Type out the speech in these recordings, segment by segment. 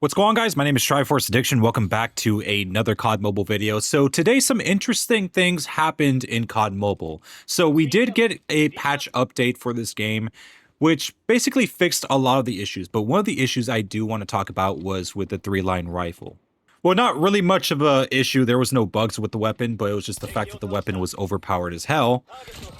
What's going on, guys? My name is Triforce Addiction. Welcome back to another COD Mobile video. So today some interesting things happened in COD Mobile. So we did get a patch update for this game, which basically fixed a lot of the issues. But one of the issues I do want to talk about was with the 3-line rifle. Well, not really much of a issue. There was no bugs with the weapon, but it was just the fact that the weapon was overpowered as hell.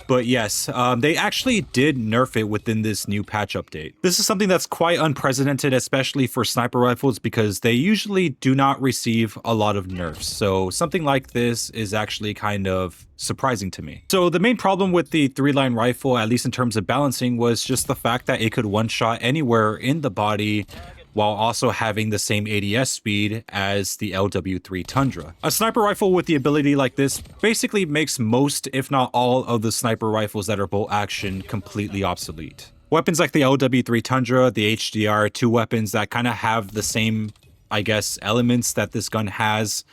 But yes, they actually did nerf it within this new patch update. This is something that's quite unprecedented, especially for sniper rifles, because they usually do not receive a lot of nerfs. So something like this is actually kind of surprising to me. So the main problem with the 3-line rifle, at least in terms of balancing, was just the fact that it could one-shot anywhere in the body, while also having the same ADS speed as the LW3 Tundra. A sniper rifle with the ability like this basically makes most, if not all, of the sniper rifles that are bolt action completely obsolete. Weapons like the LW3 Tundra, the HDR, two weapons that kind of have the same, I guess, elements that this gun has,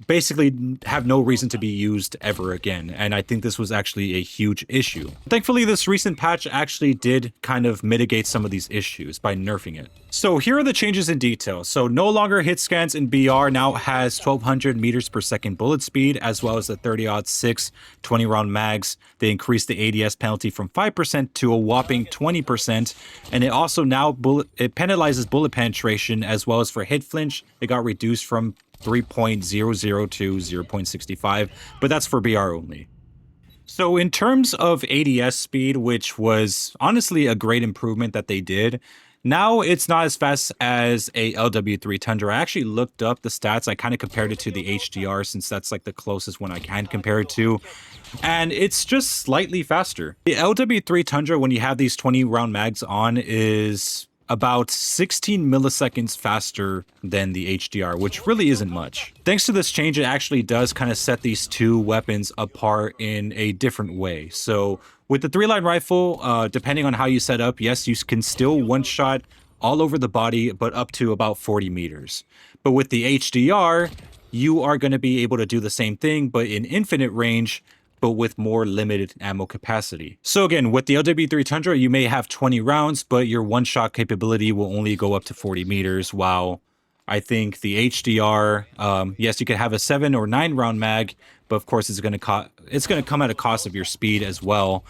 basically have no reason to be used ever again, and I think this was actually a huge issue. Thankfully, this recent patch actually did kind of mitigate some of these issues by nerfing it. So here are the changes in detail. So no longer hit scans in BR, now has 1200 meters per second bullet speed, as well as the 30-06 20-round mags. They increased the ADS penalty from 5% to a whopping 20%, and it also now penalizes bullet penetration, as well as for hit flinch, it got reduced from 3.00 to 0.65, but that's for BR only. So in terms of ADS speed, which was honestly a great improvement that they did, now it's not as fast as a LW3 Tundra. I actually looked up the stats. I kind of compared it to the HDR, since that's like the closest one I can compare it to, and it's just slightly faster. The LW3 Tundra, when you have these 20-round mags on, is about 16 milliseconds faster than the HDR, which really isn't much. Thanks to this change, it actually does kind of set these two weapons apart in a different way. So with the 3-line rifle, depending on how you set up, yes, you can still one-shot all over the body, but up to about 40 meters. But with the HDR, you are going to be able to do the same thing, but in infinite range, but with more limited ammo capacity. So again, with the LW3 Tundra, you may have 20 rounds, but your one-shot capability will only go up to 40 meters, while I think the HDR, yes, you could have a 7 or 9 round mag, but of course it's going to come at a cost of your speed as well.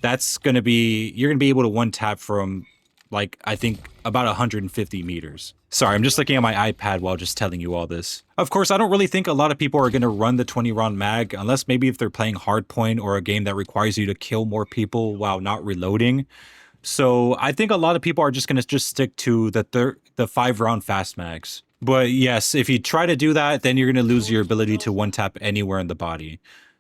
That's going to be, you're going to be able to one-tap from, like, I think about 150 meters. Sorry, I'm just looking at my iPad while just telling you all this. Of course, I don't really think a lot of people are going to run the 20-round mag, unless maybe if they're playing Hardpoint or a game that requires you to kill more people while not reloading. So I think a lot of people are just going to just stick to the 5-round fast mags. But yes, if you try to do that, then you're going to lose your ability to one-tap anywhere in the body.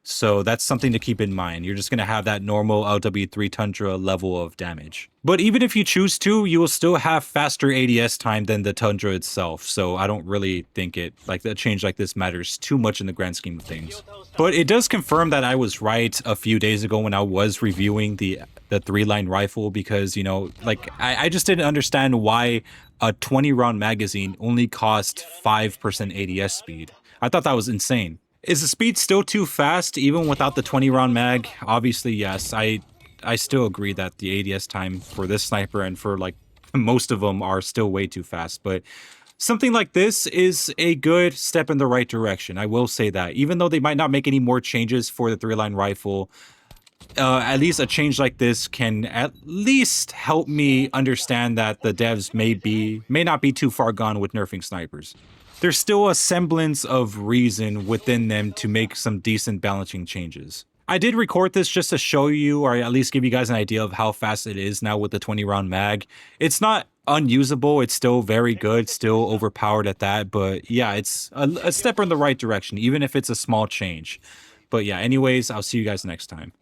So that's something to keep in mind. You're just going to have that normal LW3 Tundra level of damage. But even if you choose to, you will still have faster ADS time than the Tundra itself. So I don't really think a change like this matters too much in the grand scheme of things. But it does confirm that I was right a few days ago when I was reviewing the 3-line rifle, because, you know, like I just didn't understand why a 20-round magazine only cost 5% ADS speed. I thought that was insane. Is the speed still too fast even without the 20-round mag? Obviously, yes. I still agree that the ADS time for this sniper and for like most of them are still way too fast. But something like this is a good step in the right direction. I will say that. Even though they might not make any more changes for the 3-line rifle, at least a change like this can at least help me understand that the devs may not be too far gone with nerfing snipers. There's still a semblance of reason within them to make some decent balancing changes. I did record this just to show you, or at least give you guys an idea of how fast it is now with the 20-round mag. It's not unusable, it's still very good, still overpowered at that, but yeah, it's a step in the right direction, even if it's a small change. But yeah, anyways, I'll see you guys next time.